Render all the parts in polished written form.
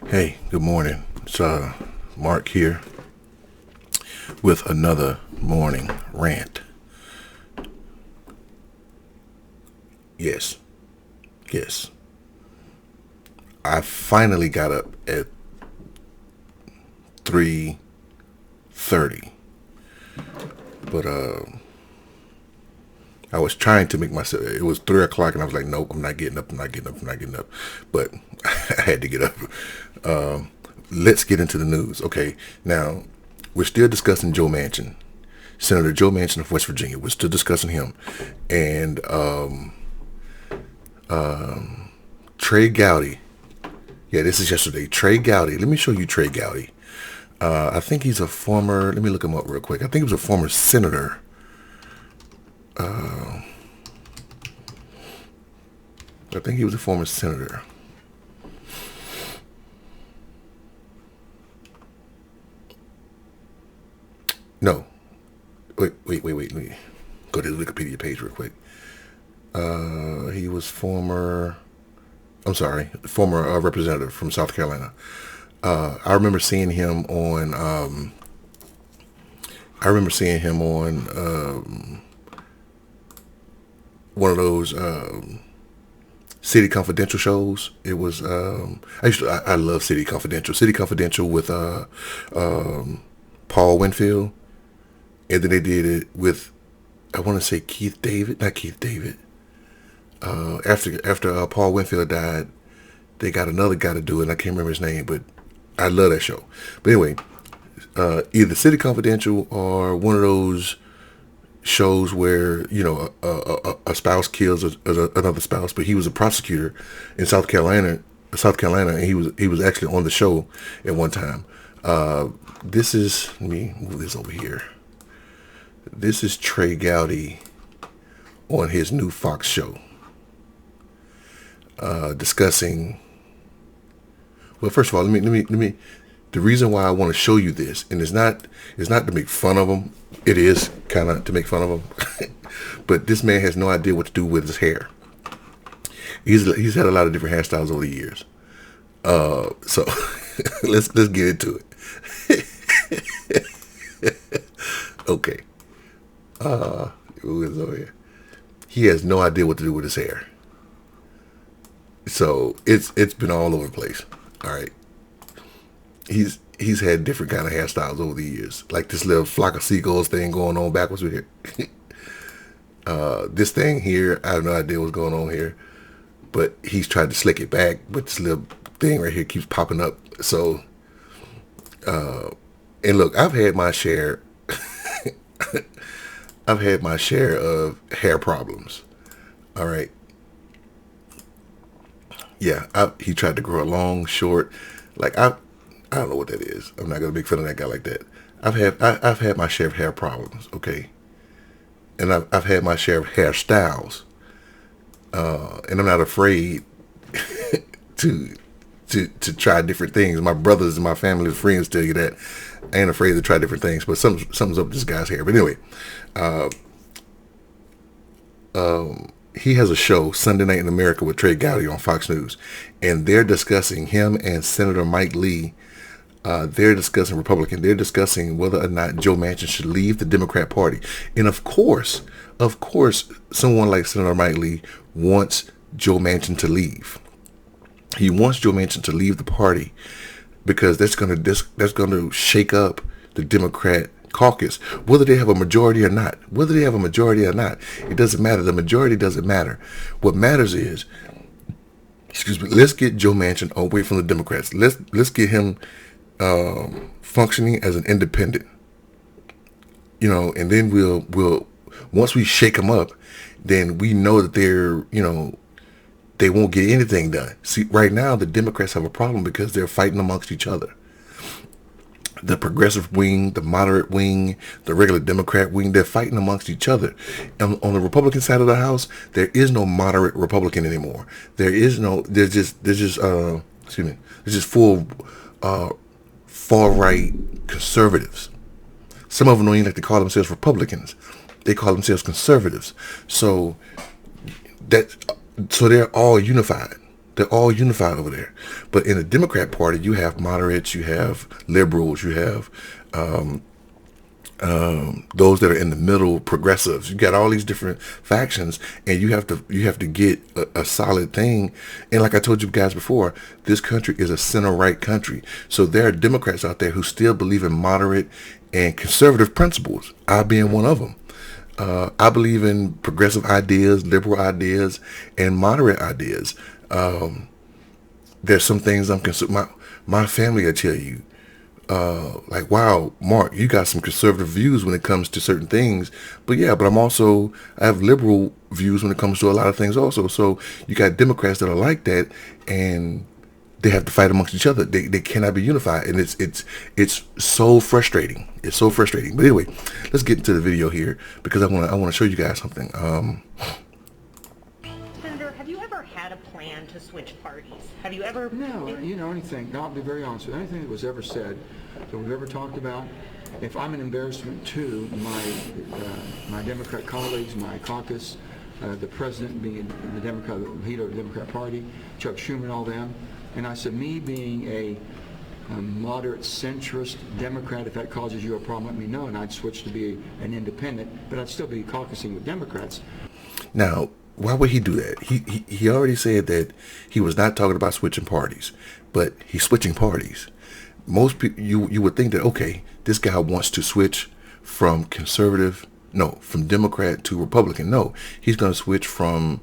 Hey, good morning. It's Mark here with another morning rant. Yes, yes. I finally got up at 3:30, but I was trying to make myself. It was 3 o'clock, and I was like, nope, I'm not getting up. I'm not getting up. I'm not getting up. But I had to get up. Let's get into the news. Okay, now we're still discussing Joe Manchin, Senator Joe Manchin of West Virginia. We're still discussing him, and Trey Gowdy. Yeah, this is yesterday. Trey Gowdy. Let me show you Trey Gowdy. I think he's a former. Let me look him up real quick. I think he was a former senator. I think he was a former senator. No. Wait. Let me go to the Wikipedia page real quick. He was former. I'm sorry, former representative from South Carolina. I remember seeing him on. I remember seeing him on one of those City Confidential shows. It was. I love City Confidential. City Confidential with Paul Winfield, and then they did it with. I want to say Keith David, not Keith David. After Paul Winfield died, they got another guy to do it. And I can't remember his name, but I love that show. But anyway, either City Confidential or one of those shows where a spouse kills another spouse. But he was a prosecutor in South Carolina, and he was actually on the show at one time. This is let me move this over here. This is Trey Gowdy on his new Fox show. Discussing. Well, first of all, let me. The reason why I want to show you this, and it's not to make fun of him. It is kind of to make fun of him, but this man has no idea what to do with his hair. He's had a lot of different hairstyles over the years. So let's get into it. Okay. Who is over here? He has no idea what to do with his hair. So it's been all over the place. All right. He's had different kind of hairstyles over the years, like this little flock of seagulls thing going on backwards with it. This thing here, I have no idea what's going on here, but he's tried to slick it back, but this little thing right here keeps popping up. So, and look, I've had my share. I've had my share of hair problems. All right. Yeah, he tried to grow a long, short. Like I don't know what that is. I'm not gonna make fun of that guy like that. I've had my share of hair problems. Okay, and I've had my share of hairstyles. And I'm not afraid to try different things. My brothers and my family and friends tell you that I ain't afraid to try different things. But something's up with this guy's hair. But anyway, he has a show, Sunday Night in America, with Trey Gowdy on Fox News, and they're discussing him and Senator Mike Lee. They're discussing Republican. They're discussing whether or not Joe Manchin should leave the Democrat Party. And of course, someone like Senator Mike Lee wants Joe Manchin to leave. He wants Joe Manchin to leave the party because that's going to shake up the Democrat caucus, whether they have a majority or not. It doesn't matter. The majority doesn't matter. What matters is, let's get Joe Manchin away from the Democrats. Let's get him functioning as an independent. And then we'll once we shake him up, then we know that they won't get anything done. See, right now the Democrats have a problem because they're fighting amongst each other. The progressive wing, the moderate wing, the regular Democrat wing, they're fighting amongst each other. And on the Republican side of the House, there is no moderate Republican anymore. There's just full far right conservatives. Some of them don't even like to call themselves Republicans. They call themselves conservatives. So they're all unified. They're all unified over there. But in the Democrat Party, you have moderates, you have liberals, you have those that are in the middle, progressives. You got all these different factions, and you have to get a solid thing. And like I told you guys before, this country is a center-right country. So there are Democrats out there who still believe in moderate and conservative principles. I being one of them. I believe in progressive ideas, liberal ideas, and moderate ideas. There's some things I'm concerned. My family will tell you, like, wow, Mark, you got some conservative views when it comes to certain things. But yeah, but I have liberal views when it comes to a lot of things also. So you got Democrats that are like that, and they have to fight amongst each other. They cannot be unified, and it's so frustrating. It's so frustrating. But anyway, let's get into the video here because I want to show you guys something. Senator, have you ever had a plan to switch parties? Have you ever? No, anything. I'll be very honest with you. Anything that was ever said, that we've ever talked about, if I'm an embarrassment to my Democrat colleagues, my caucus, the president being the Democrat, the leader of the Democrat Party, Chuck Schumer and all them, and I said, me being a moderate centrist Democrat, if that causes you a problem, let me know, and I'd switch to be an independent, but I'd still be caucusing with Democrats. Now, why would he do that? He already said that he was not talking about switching parties, but he's switching parties. Most people, you would think that, okay, this guy wants to switch from from Democrat to Republican. No, he's going to switch from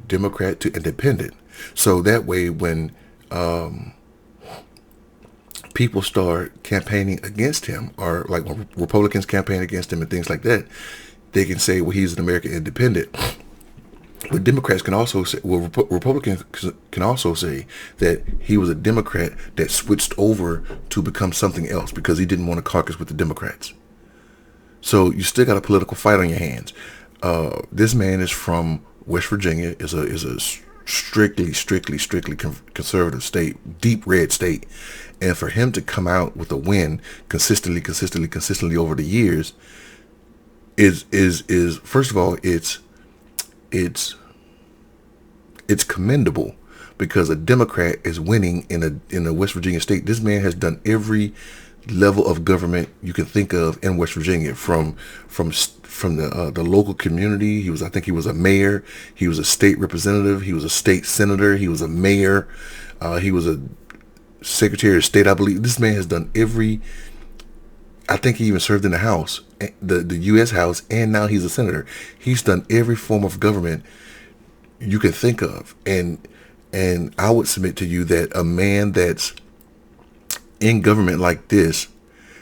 Democrat to independent. So that way, when people start campaigning against him, or like when Republicans campaign against him and things like that, they can say, well, he's an American independent. But Democrats can also say, well, Republicans can also say that he was a Democrat that switched over to become something else because he didn't want to caucus with the Democrats. So you still got a political fight on your hands. This man is from West Virginia, is a strictly conservative state, deep red state. And for him to come out with a win consistently over the years is first of all, it's commendable because a Democrat is winning in a West Virginia state. This man has done every level of government you can think of in West Virginia, from the local community. I think he was a mayor. He was a state representative. He was a state senator. He was a mayor. He was a secretary of state, I believe. This man has done I think he even served in the House, the U.S. House, and now he's a senator. He's done every form of government you can think of. And I would submit to you that a man that's in government like this,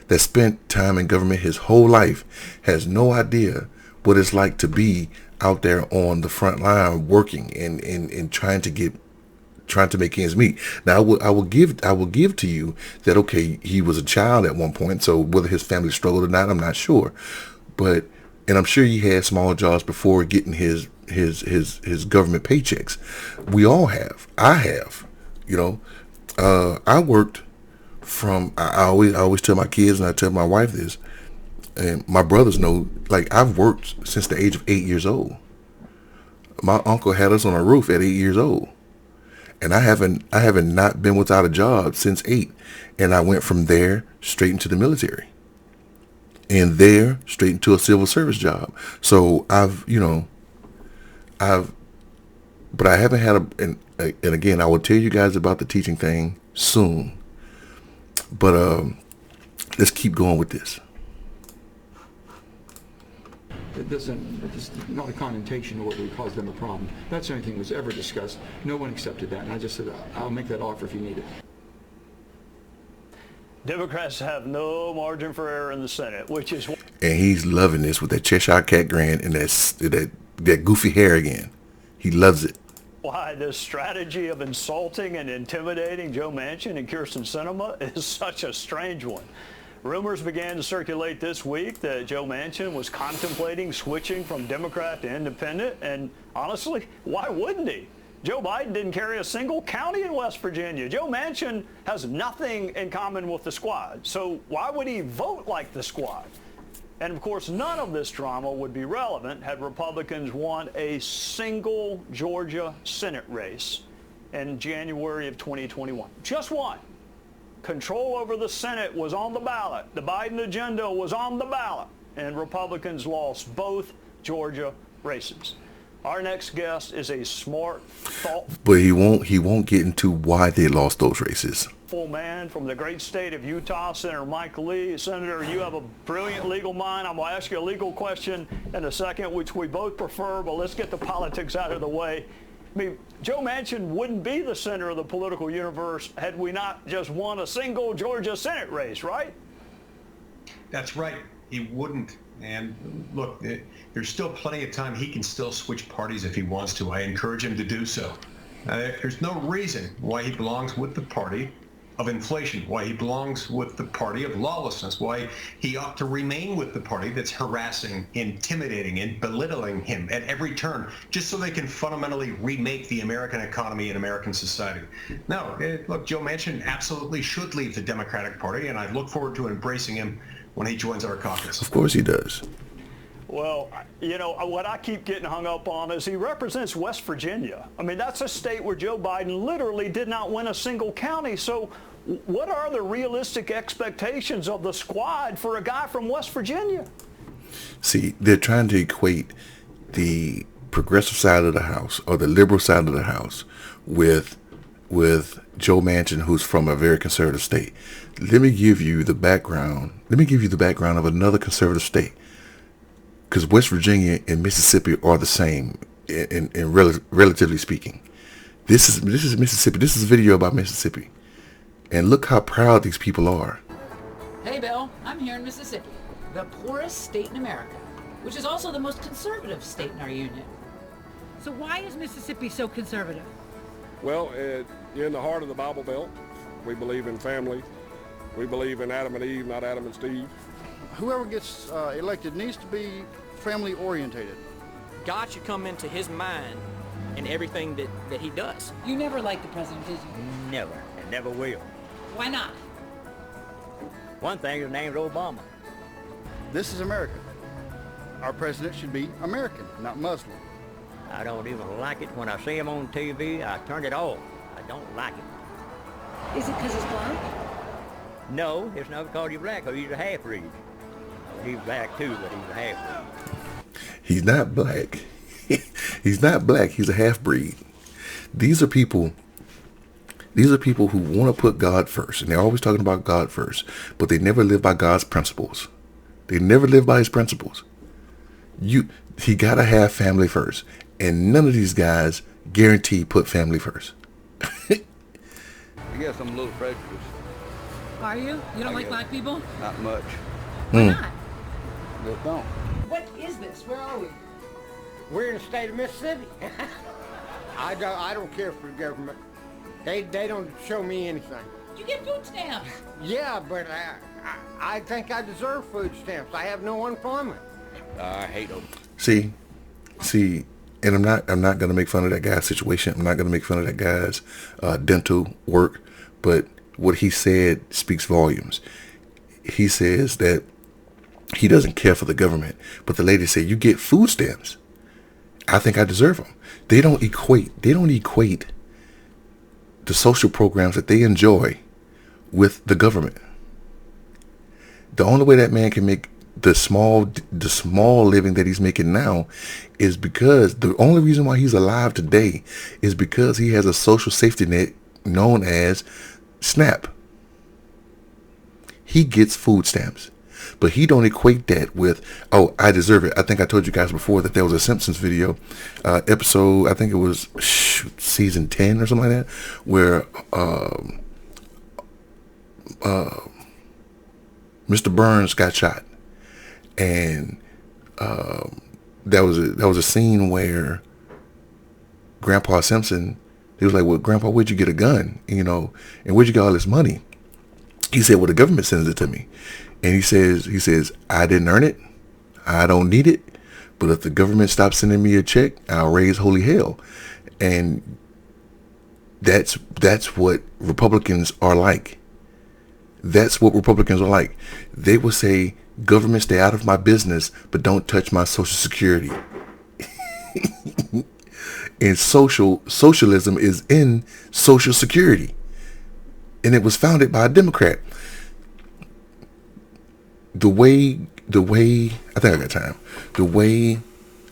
that spent time in government his whole life, has no idea what it's like to be out there on the front line working and trying to make ends meet. Now, I will give to you that, okay, he was a child at one point, so whether his family struggled or not, I'm not sure. And I'm sure he had small jobs before getting his government paychecks. We all have. I have. I worked from. I always tell my kids, and I tell my wife this, and my brothers know. Like, I've worked since the age of 8 years old. My uncle had us on a roof at 8 years old. And I haven't not been without a job since 8. And I went from there straight into the military. And there straight into a civil service job. So but I haven't had and again, I will tell you guys about the teaching thing soon. But let's keep going with this. It's not a connotation of what would cause them a problem. That's the only thing that was ever discussed. No one accepted that, and I just said, I'll make that offer if you need it. Democrats have no margin for error in the Senate, which is... And he's loving this with that Cheshire Cat grin and that goofy hair again. He loves it. Why this strategy of insulting and intimidating Joe Manchin and Kyrsten Sinema is such a strange one. Rumors began to circulate this week that Joe Manchin was contemplating switching from Democrat to independent, and honestly, why wouldn't he? Joe Biden didn't carry a single county in West Virginia. Joe Manchin has nothing in common with the squad, so why would he vote like the squad? And of course, none of this drama would be relevant had Republicans won a single Georgia Senate race in January of 2021. Just one. Control over the Senate was on the ballot. The Biden agenda was on the ballot. And Republicans lost both Georgia races. Our next guest is a smart, thoughtful, but he won't get into why they lost those races. Man from the great state of Utah, Senator Mike Lee. Senator, you have a brilliant legal mind. I'm going to ask you a legal question in a second, which we both prefer, but let's get the politics out of the way. I mean, Joe Manchin wouldn't be the center of the political universe had we not just won a single Georgia Senate race, right? That's right. He wouldn't. And look, there's still plenty of time. He can still switch parties if he wants to. I encourage him to do so. There's no reason why he belongs with the party of inflation, why he belongs with the party of lawlessness, why he ought to remain with the party that's harassing, intimidating, and belittling him at every turn, just so they can fundamentally remake the American economy and American society. No, look, Joe Manchin absolutely should leave the Democratic Party, and I look forward to embracing him when he joins our caucus. Of course he does. Well, you know, what I keep getting hung up on is he represents West Virginia. I mean, that's a state where Joe Biden literally did not win a single county. So what are the realistic expectations of the squad for a guy from West Virginia? See, they're trying to equate the progressive side of the House or the liberal side of the House with Joe Manchin, who's from a very conservative state. Let me give you the background. Let me give you the background of another conservative state. Because West Virginia and Mississippi are the same in relatively speaking. This is Mississippi. This is a video about Mississippi. And look how proud these people are. Hey, Bill, I'm here in Mississippi, the poorest state in America, which is also the most conservative state in our union. So why is Mississippi so conservative? Well, you're in the heart of the Bible Belt. We believe in family. We believe in Adam and Eve, not Adam and Steve. Whoever gets elected needs to be family orientated. God should come into his mind in everything that he does. You never liked the president, did you? Never, and never will. Why not? One thing, his name's Obama. This is America. Our president should be American, not Muslim. I don't even like it. When I see him on TV, I turn it off. I don't like it. Is it because he's black? No, it's not because he's black, because he's a half-breed. He's black too, but he's a half-breed. He's not black. He's not black. He's a half-breed. These are people who want to put God first, and they're always talking about God first, but they never live by God's principles. They never live by his principles. He gotta have family first, and none of these guys guarantee put family first. I guess I'm a little prejudiced. Are you? You don't like black people? Not much. Why not? Just don't. What is this? Where are we? We're in the state of Mississippi. I don't care for the government. They don't show me anything. You get food stamps. Yeah, but I think I deserve food stamps. I have no employment. I hate them. See, and I'm not gonna make fun of that guy's situation. I'm not gonna make fun of that guy's dental work, but what he said speaks volumes. He says that he doesn't care for the government, but the lady said, "You get food stamps. I think I deserve them." They don't equate the social programs that they enjoy with the government. The only way that man can make the small living that he's making now is because the only reason why he's alive today is because he has a social safety net known as SNAP. He gets food stamps, but he don't equate that with, oh, I deserve it. I think I told you guys before that there was a Simpsons video, episode, I think it was season 10 or something like that, where Mr. Burns got shot. And that was a scene where Grandpa Simpson, he was like, "Well, Grandpa, where'd you get a gun? And where'd you get all this money?" He said, "Well, the government sends it to me." And he says, "I didn't earn it. I don't need it. But if the government stops sending me a check, I'll raise holy hell." And that's what Republicans are like. That's what Republicans are like. They will say, "Government, stay out of my business, but don't touch my Social Security." And socialism is in Social Security. And it was founded by a Democrat. The way, I think I got time. The way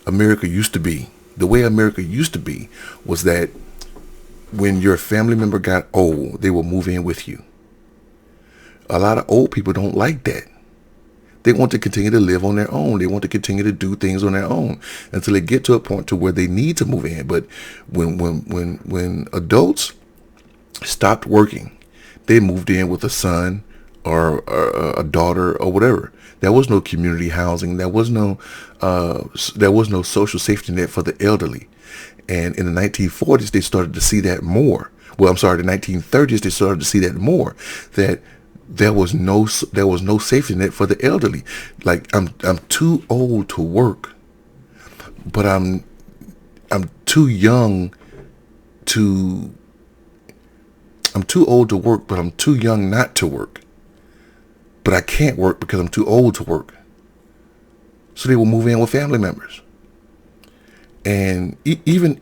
America used to be was that when your family member got old, they would move in with you. A lot of old people don't like that. They want to continue to live on their own. They want to continue to do things on their own until they get to a point to where they need to move in. But when adults stopped working, they moved in with a son or a daughter or whatever. There was no community housing. There was no social safety net for the elderly. And in the 1940s, they started to see that more. Well, I'm sorry, the 1930s, they started to see that more. That there was no safety net for the elderly. Like I'm too old to work, but I'm too young to. I'm too old to work, but I'm too young not to work. But I can't work because I'm too old to work. So they will move in with family members. And even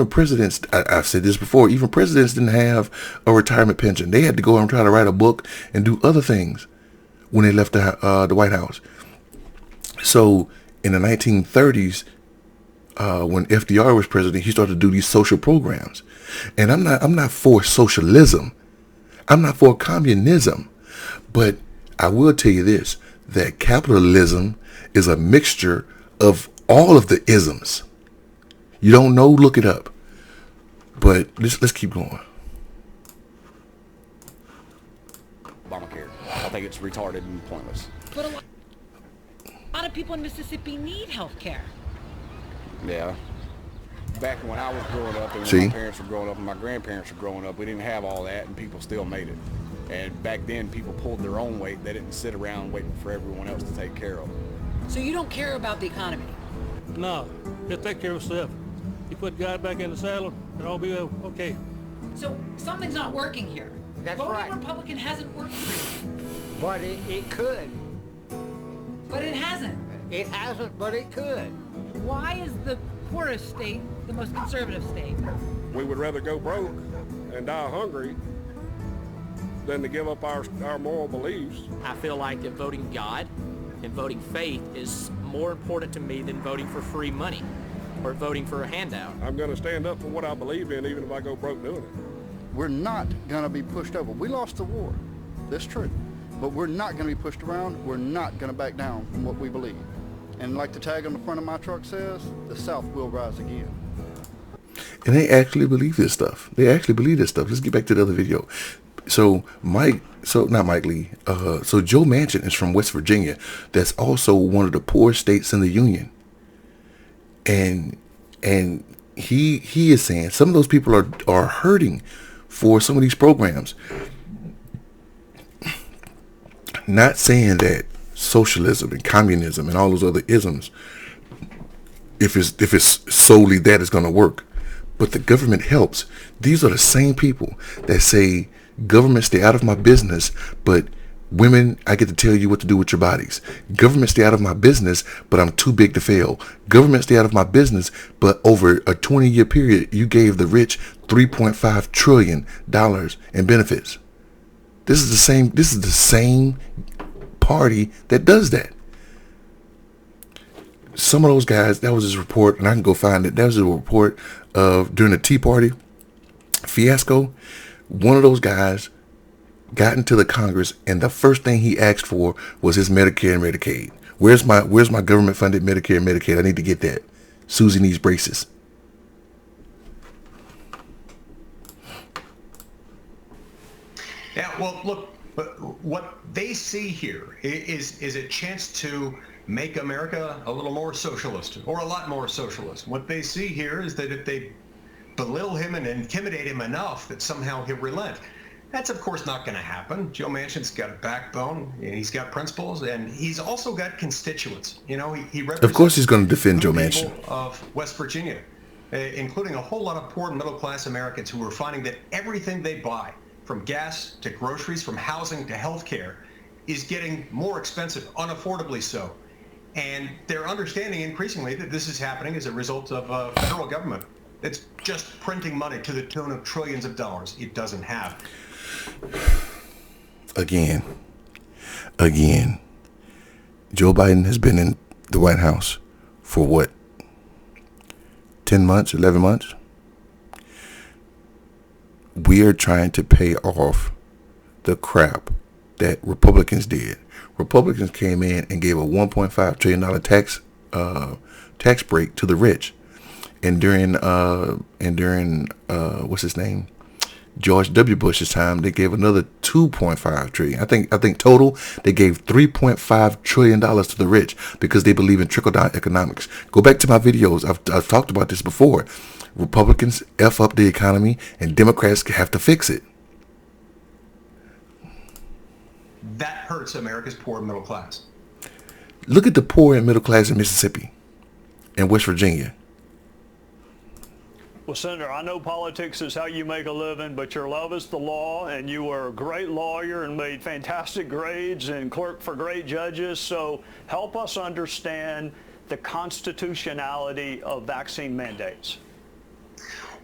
presidents, I've said this before, even presidents didn't have a retirement pension. They had to go and try to write a book and do other things when they left the White House. So in the 1930s, when FDR was president, he started to do these social programs. And I'm not for socialism. I'm not for communism. But I will tell you this, that capitalism is a mixture of all of the isms. You don't know, look it up. But let's keep going. Obamacare. I think it's retarded and pointless. But a lot of people in Mississippi need health care. Yeah. Back when I was growing up and when my parents were growing up and my grandparents were growing up, we didn't have all that and people still made it. And back then people pulled their own weight. They didn't sit around waiting for everyone else to take care of them. So you don't care about the economy? No, just take care of yourself. You put God back in the saddle, and I'll be okay. So something's not working here. That's Voting right. Republican hasn't worked for you. But it could. But it hasn't. It hasn't, but it could. Why is the poorest state the most conservative state? We would rather go broke and die hungry than to give up our moral beliefs. I feel like that voting God and voting faith is more important to me than voting for free money or voting for a handout. I'm going to stand up for what I believe in, even if I go broke doing it. We're not going to be pushed over. We lost the war. That's true. But we're not going to be pushed around. We're not going to back down from what we believe. And like the tag on the front of my truck says, the South will rise again. And they actually believe this stuff. Let's get back to the other video. So not Mike Lee. So Joe Manchin is from West Virginia. That's also one of the poorest states in the union. And he is saying some of those people are hurting for some of these programs. Not saying that socialism and communism and all those other isms, if it's solely that, is going to work. But the government helps. These are the same people that say, government, stay out of my business, but women, I get to tell you what to do with your bodies. Government, stay out of my business, but I'm too big to fail. Government, stay out of my business, but over a 20-year period, you gave the rich $3.5 trillion in benefits. This is the same party that does that. Some of those guys, that was his report, and I can go find it. That was a report of during the Tea Party fiasco. One of those guys got into the Congress, and the first thing he asked for was his Medicare and Medicaid. Where's my government funded Medicare and Medicaid? I need to get that. Susie needs braces. Yeah, well, look, what they see here is a chance to make America a little more socialist, or a lot more socialist. What they see here is that if they belittle him and intimidate him enough that somehow he'll relent. That's, of course, not going to happen. Joe Manchin's got a backbone, and he's got principles, and he's also got constituents. You know, he represents... Of course he's going to defend Joe Manchin. ...of West Virginia, including a whole lot of poor and middle-class Americans who are finding that everything they buy, from gas to groceries, from housing to health care, is getting more expensive, unaffordably so. And they're understanding increasingly that this is happening as a result of federal government that's just printing money to the tune of trillions of dollars. It doesn't have. Again, Joe Biden has been in the White House for what? 10 months, 11 months? We are trying to pay off the crap that Republicans did. Republicans came in and gave a $1.5 trillion tax break to the rich. And during what's his name? George W. Bush's time, they gave another $2.5 trillion. I think total they gave $3.5 trillion to the rich because they believe in trickle-down economics. Go back to my videos. I've talked about this before. Republicans F up the economy and Democrats have to fix it. That hurts America's poor and middle class. Look at the poor and middle class in Mississippi and West Virginia. Well, Senator, I know politics is how you make a living, but your love is the law, and you were a great lawyer and made fantastic grades and clerked for great judges. So help us understand the constitutionality of vaccine mandates.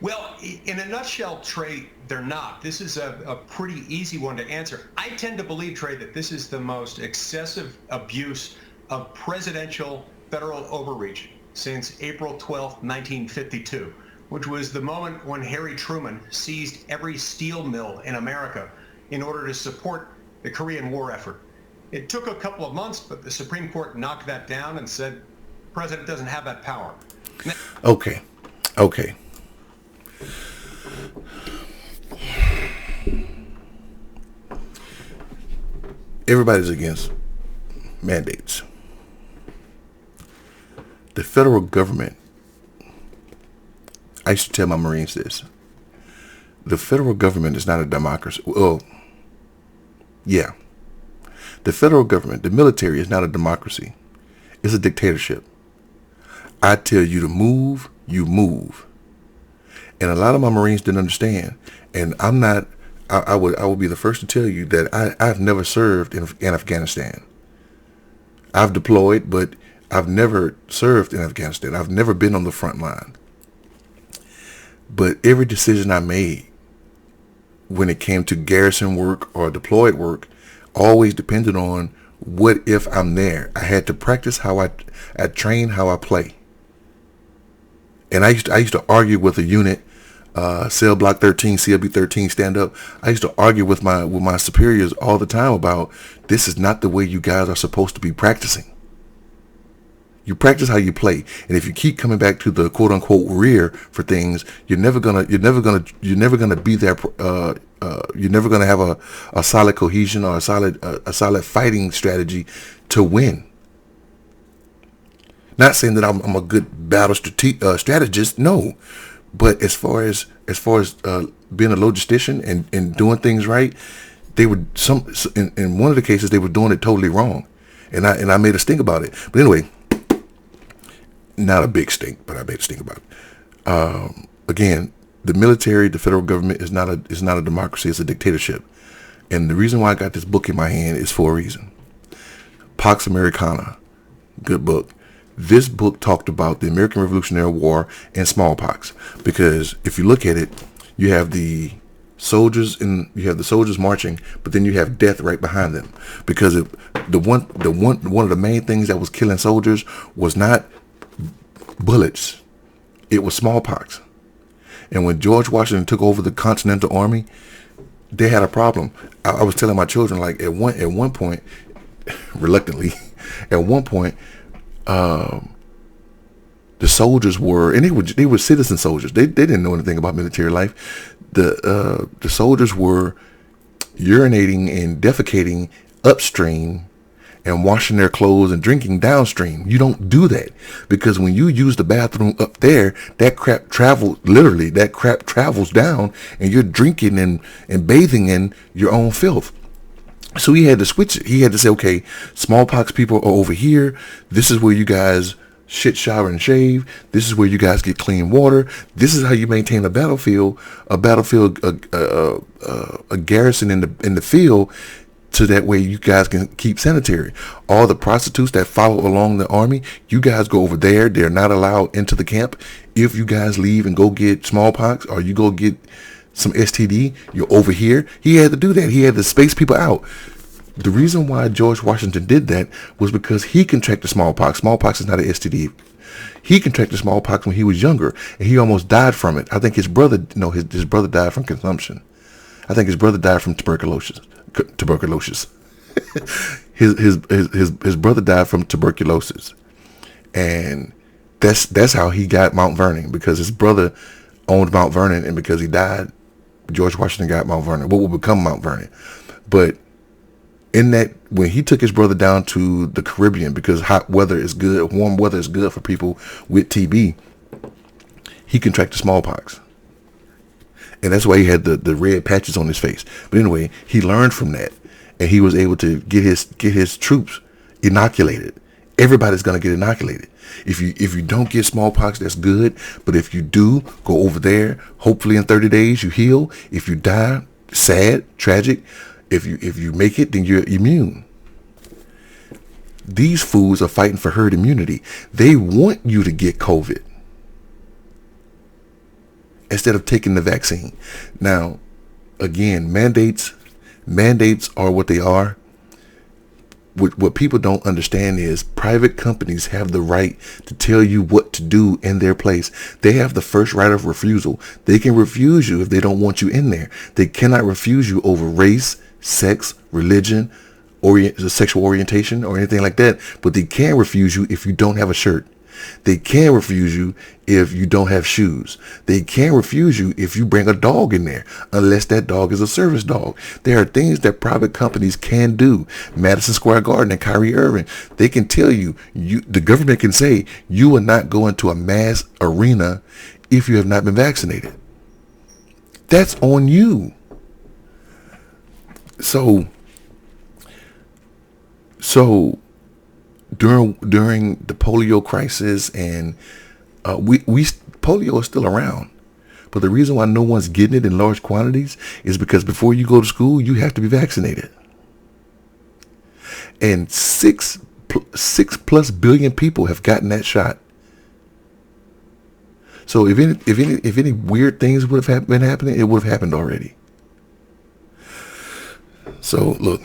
Well, in a nutshell, Trey, they're not. This is a pretty easy one to answer. I tend to believe, Trey, that this is the most excessive abuse of presidential federal overreach since April 12, 1952, which was the moment when Harry Truman seized every steel mill in America in order to support the Korean War effort. It took a couple of months, but the Supreme Court knocked that down and said the president doesn't have that power. Okay. Everybody's against mandates. The federal government, I used to tell my Marines this, the federal government is not a democracy. Well, yeah. The federal government, the military, is not a democracy. It's a dictatorship. I tell you to move, you move. And a lot of my Marines didn't understand. And I'm not, I would be the first to tell you that I've never served in Afghanistan. I've deployed, but I've never served in Afghanistan. I've never been on the front line. But every decision I made when it came to garrison work or deployed work always depended on what if I'm there. I had to practice how I train how I play. And I used to argue with a unit, Cell Block 13, CLB 13, stand up. I used to argue with my superiors all the time about this is not the way you guys are supposed to be practicing. You practice how you play, and if you keep coming back to the quote unquote rear for things, you're never gonna be there. You're never gonna have a solid cohesion or a solid fighting strategy to win. Not saying that I'm a good battle strategist, no, but as far as being a logistician and doing things right, they would in one of the cases they were doing it totally wrong, and I made a stink about it. But anyway. Not a big stink, but I made a stink about it. Again, the military, the federal government is not a democracy. It's a dictatorship. And the reason why I got this book in my hand is for a reason. Pax Americana, good book. This book talked about the American Revolutionary War and smallpox, because if you look at it, you have the soldiers marching, but then you have death right behind them, because one of the main things that was killing soldiers was not bullets, it was smallpox. And when George Washington took over the Continental Army, they had a problem. I was telling my children, like at one point, reluctantly, at one point, the soldiers were, and they were citizen soldiers. They didn't know anything about military life. The soldiers were urinating and defecating upstream and washing their clothes and drinking downstream. You don't do that, because when you use the bathroom up there, that crap travels down, and you're drinking and bathing in your own filth. So he had to switch it. He had to say, okay, smallpox people are over here. This is where you guys shit, shower, and shave. This is where you guys get clean water. This is how you maintain a battlefield, a garrison in the field, so that way you guys can keep sanitary. All the prostitutes that follow along the army, you guys go over there. They're not allowed into the camp if you guys leave and go get smallpox or you go get some STD, you're over here. He had to do that. He had to space people out. The reason why George Washington did that was because he contracted smallpox. Smallpox is not an STD. He contracted smallpox when he was younger, and he almost died from it. I think his brother, no, his brother died from consumption. I think his brother died from tuberculosis. his brother died from tuberculosis, and that's how he got Mount Vernon, because his brother owned Mount Vernon, and because he died, George Washington got Mount Vernon, what will become Mount Vernon. But in that, when he took his brother down to the Caribbean, because hot weather is good, warm weather is good for people with TB, he contracted smallpox. And that's why he had the red patches on his face. But anyway, he learned from that, and he was able to get his troops inoculated. Everybody's gonna get inoculated. If you don't get smallpox, that's good. But if you do, go over there. Hopefully in 30 days you heal. If you die, sad, tragic. If you make it, then you're immune. These fools are fighting for herd immunity. They want you to get COVID instead of taking the vaccine. Now, again, mandates are what they are. What people don't understand is private companies have the right to tell you what to do in their place. They have the first right of refusal. They can refuse you if they don't want you in there. They cannot refuse you over race, sex, religion, sexual orientation, or anything like that. But they can refuse you if you don't have a shirt. They can refuse you if you don't have shoes. They can refuse you if you bring a dog in there, unless that dog is a service dog. There are things that private companies can do. Madison Square Garden and Kyrie Irving, they can tell you, the government can say, you will not go into a mass arena if you have not been vaccinated. That's on you. So during the polio crisis, and polio is still around, but the reason why no one's getting it in large quantities is because before you go to school, you have to be vaccinated. And 6+ billion people have gotten that shot. So if any weird things would have been happening, it would have happened already. So look,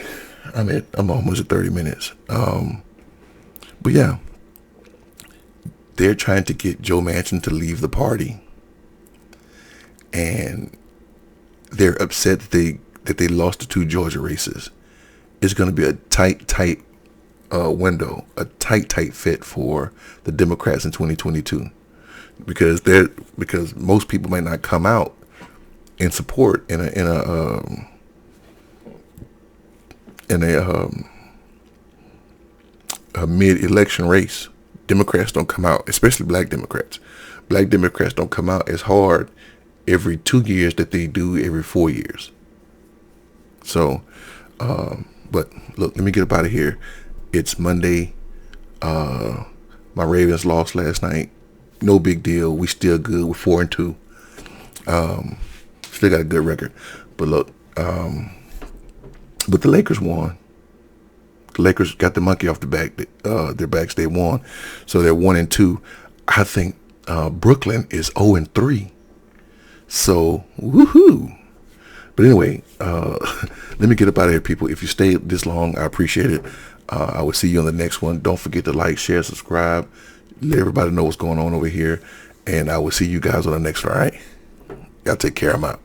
I'm almost at 30 minutes. But yeah, they're trying to get Joe Manchin to leave the party, and they're upset that they lost the 2 Georgia races. It's going to be a tight window, a tight fit for the Democrats in 2022, because most people might not come out in support in a mid-election race. Democrats don't come out, especially black Democrats. Black Democrats don't come out as hard every 2 years that they do every 4 years. So, but look, let me get up out of here. It's Monday. My Ravens lost last night. No big deal. We still good. We're 4-2. Still got a good record. But look, but the Lakers won. The Lakers got the monkey off the back. Their backs. They won, so they're 1-2. I think Brooklyn is 0-3. So woohoo! But anyway, let me get up out of here, people. If you stayed this long, I appreciate it. I will see you on the next one. Don't forget to like, share, subscribe. Let everybody know what's going on over here, and I will see you guys on the next one. All right, y'all take care. I'm out.